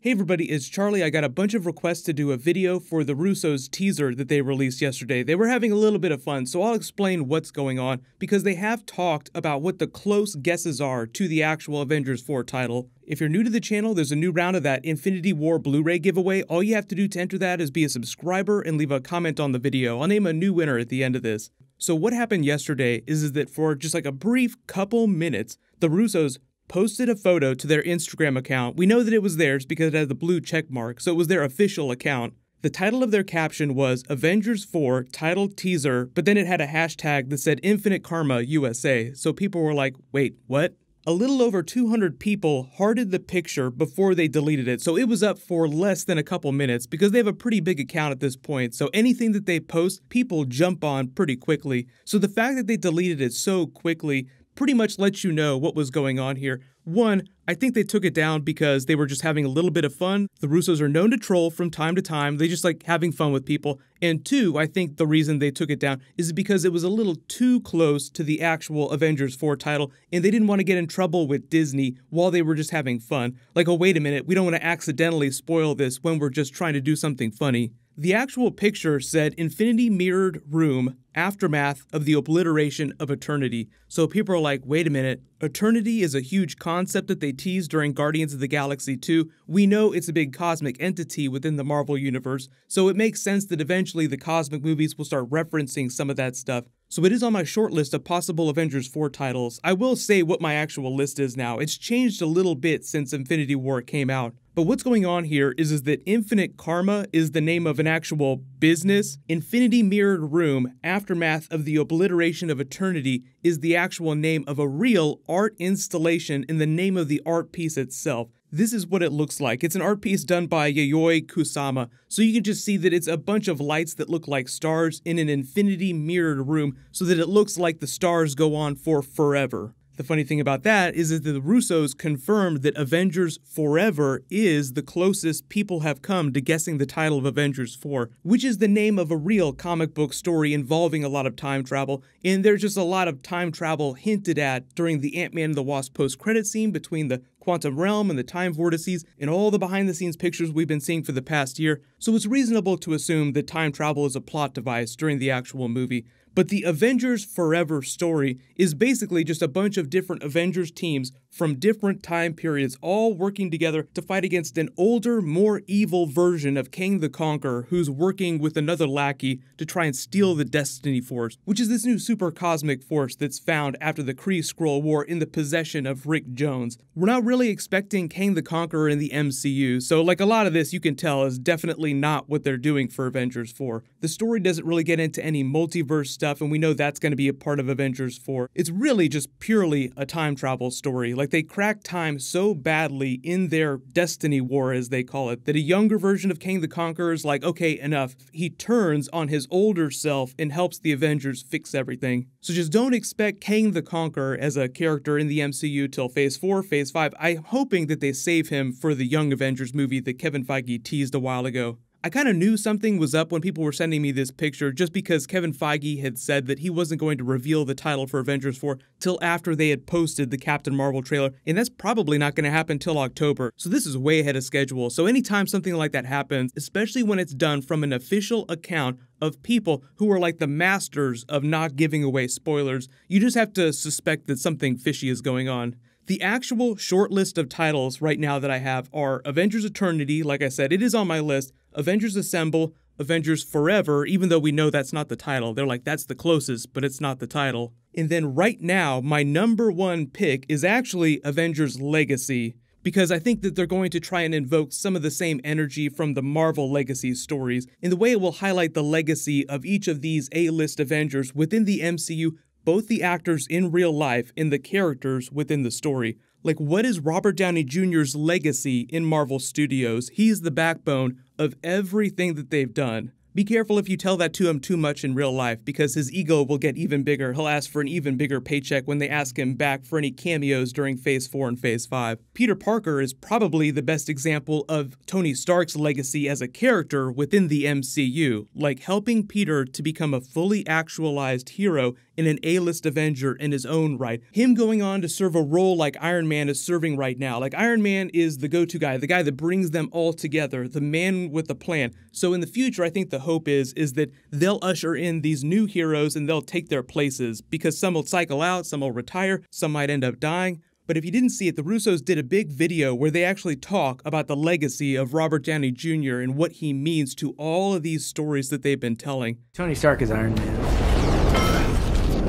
Hey everybody, it's Charlie. I got a bunch of requests to do a video for the Russo's teaser that they released yesterday. They were having a little bit of fun, so I'll explain what's going on, because they have talked about what the close guesses are to the actual Avengers 4 title. If you're new to the channel, there's a new round of that Infinity War Blu-ray giveaway. All you have to do to enter that is be a subscriber and leave a comment on the video. I'll name a new winner at the end of this. So what happened yesterday is that for just like a brief couple minutes, the Russos posted a photo to their Instagram account. We know that it was theirs because it had the blue check mark, so it was their official account. The title of their caption was Avengers 4 title teaser, but then it had a hashtag that said Infinite Karma USA, so people were like, wait, what? A little over 200 people hearted the picture before they deleted it, so it was up for less than a couple minutes because they have a pretty big account at this point, so anything that they post, people jump on pretty quickly. So the fact that they deleted it so quickly pretty much lets you know what was going on here. One, I think they took it down because they were just having a little bit of fun. The Russos are known to troll from time to time. They just like having fun with people. And two, I think the reason they took it down is because it was a little too close to the actual Avengers 4 title, and they didn't want to get in trouble with Disney while they were just having fun. Like, oh, wait a minute, we don't want to accidentally spoil this when we're just trying to do something funny. The actual picture said Infinity Mirrored Room, Aftermath of the Obliteration of Eternity. So people are like, wait a minute, Eternity is a huge concept that they teased during Guardians of the Galaxy 2. We know it's a big cosmic entity within the Marvel Universe, so it makes sense that eventually the cosmic movies will start referencing some of that stuff. So it is on my short list of possible Avengers 4 titles. I will say what my actual list is now. It's changed a little bit since Infinity War came out. But what's going on here is that Infinite Karma is the name of an actual business. Infinity Mirrored Room, Aftermath of the Obliteration of Eternity is the actual name of a real art installation and the name of the art piece itself. This is what it looks like. It's an art piece done by Yayoi Kusama, so you can just see that it's a bunch of lights that look like stars in an infinity mirrored room so that it looks like the stars go on for forever. The funny thing about that is that the Russos confirmed that Avengers Forever is the closest people have come to guessing the title of Avengers 4, which is the name of a real comic book story involving a lot of time travel, and there's just a lot of time travel hinted at during the Ant-Man and the Wasp post-credit scene between the quantum realm and the time vortices and all the behind-the-scenes pictures we've been seeing for the past year, so it's reasonable to assume that time travel is a plot device during the actual movie. But the Avengers Forever story is basically just a bunch of different Avengers teams from different time periods all working together to fight against an older, more evil version of Kang the Conqueror who's working with another lackey to try and steal the Destiny Force, which is this new super cosmic force that's found after the Kree-Skrull War in the possession of Rick Jones. We're not really expecting Kang the Conqueror in the MCU, so like a lot of this you can tell is definitely not what they're doing for Avengers 4. The story doesn't really get into any multiverse stuff, and we know that's going to be a part of Avengers 4. It's really just purely a time travel story. Like, they crack time so badly in their Destiny War, as they call it, that a younger version of Kang the Conqueror is like, okay, enough. He turns on his older self and helps the Avengers fix everything. So just don't expect Kang the Conqueror as a character in the MCU till Phase 4, Phase 5. I'm hoping that they save him for the Young Avengers movie that Kevin Feige teased a while ago. I kind of knew something was up when people were sending me this picture just because Kevin Feige had said that he wasn't going to reveal the title for Avengers 4 till after they had posted the Captain Marvel trailer, and that's probably not going to happen till October, so this is way ahead of schedule. So anytime something like that happens, especially when it's done from an official account of people who are like the masters of not giving away spoilers, you just have to suspect that something fishy is going on. The actual short list of titles right now that I have are Avengers Eternity, like I said, it is on my list, Avengers Assemble, Avengers Forever, even though we know that's not the title. They're like, that's the closest, but it's not the title. And then right now, my number one pick is actually Avengers Legacy, because I think that they're going to try and invoke some of the same energy from the Marvel Legacy stories, in the way it will highlight the legacy of each of these A-list Avengers within the MCU, both the actors in real life and the characters within the story. Like, what is Robert Downey Jr.'s legacy in Marvel Studios? He's the backbone of everything that they've done. Be careful if you tell that to him too much in real life, because his ego will get even bigger. He'll ask for an even bigger paycheck when they ask him back for any cameos during Phase 4 and Phase 5. Peter Parker is probably the best example of Tony Stark's legacy as a character within the MCU, like helping Peter to become a fully actualized hero and an A-list Avenger in his own right. Him going on to serve a role like Iron Man is serving right now. Like Iron Man is the go-to guy, the guy that brings them all together, the man with the plan. So in the future, I think the hope is that they'll usher in these new heroes and they'll take their places, because some will cycle out, some will retire, some might end up dying. But if you didn't see it, the Russos did a big video where they actually talk about the legacy of Robert Downey Jr. and what he means to all of these stories that they've been telling. Tony Stark is Iron Man.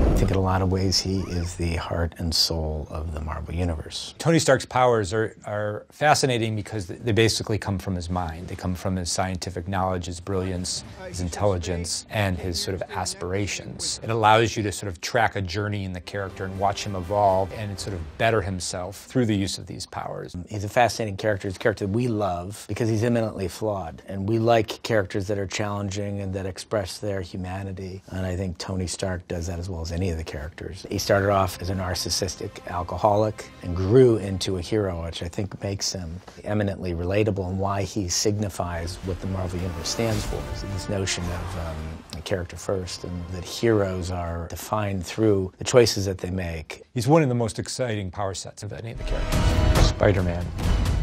I think in a lot of ways he is the heart and soul of the Marvel Universe. Tony Stark's powers are fascinating because they basically come from his mind. They come from his scientific knowledge, his brilliance, his intelligence, and his sort of aspirations. It allows you to sort of track a journey in the character and watch him evolve and sort of better himself through the use of these powers. He's a fascinating character. He's a character that we love because he's eminently flawed. And we like characters that are challenging and that express their humanity. And I think Tony Stark does that as well as any of the characters. He started off as a narcissistic alcoholic and grew into a hero, which I think makes him eminently relatable and why he signifies what the Marvel Universe stands for. Is this notion of a character first, and that heroes are defined through the choices that they make. He's one of the most exciting power sets of any of the characters. Spider-Man.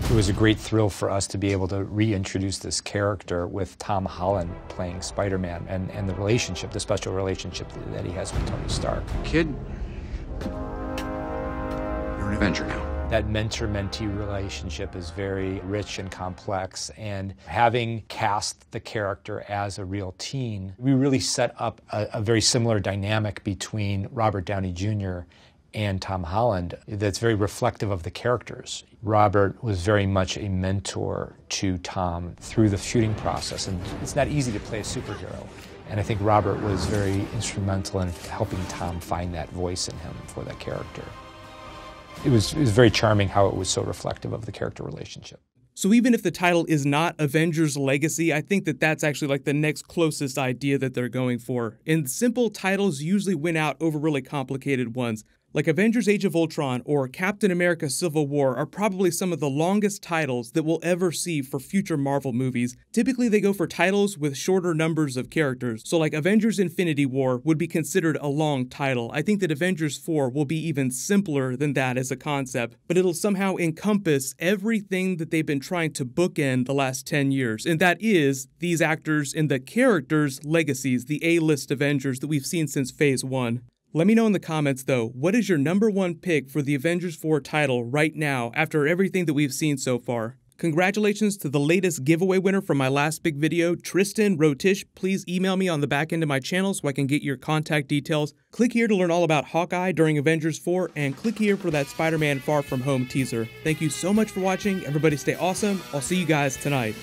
It was a great thrill for us to be able to reintroduce this character with Tom Holland playing Spider-Man and the relationship, the special relationship that he has with Tony Stark. Kid, you're an Avenger now. That mentor-mentee relationship is very rich and complex, and having cast the character as a real teen, we really set up a very similar dynamic between Robert Downey Jr. and Tom Holland that's very reflective of the characters. Robert was very much a mentor to Tom through the shooting process, and it's not easy to play a superhero. And I think Robert was very instrumental in helping Tom find that voice in him for that character. It was very charming how it was so reflective of the character relationship. So even if the title is not Avengers Legacy, I think that that's actually like the next closest idea that they're going for. And simple titles usually win out over really complicated ones. Like Avengers Age of Ultron or Captain America Civil War are probably some of the longest titles that we'll ever see for future Marvel movies. Typically they go for titles with shorter numbers of characters. So like Avengers Infinity War would be considered a long title. I think that Avengers 4 will be even simpler than that as a concept, but it'll somehow encompass everything that they've been trying to bookend the last 10 years. And that is these actors and the characters' legacies, the A-list Avengers that we've seen since Phase 1. Let me know in the comments though, what is your #1 pick for the Avengers 4 title right now after everything that we've seen so far? Congratulations to the latest giveaway winner from my last big video, Tristan Rotish. Please email me on the back end of my channel so I can get your contact details. Click here to learn all about Hawkeye during Avengers 4, and click here for that Spider-Man Far From Home teaser. Thank you so much for watching. Everybody stay awesome. I'll see you guys tonight.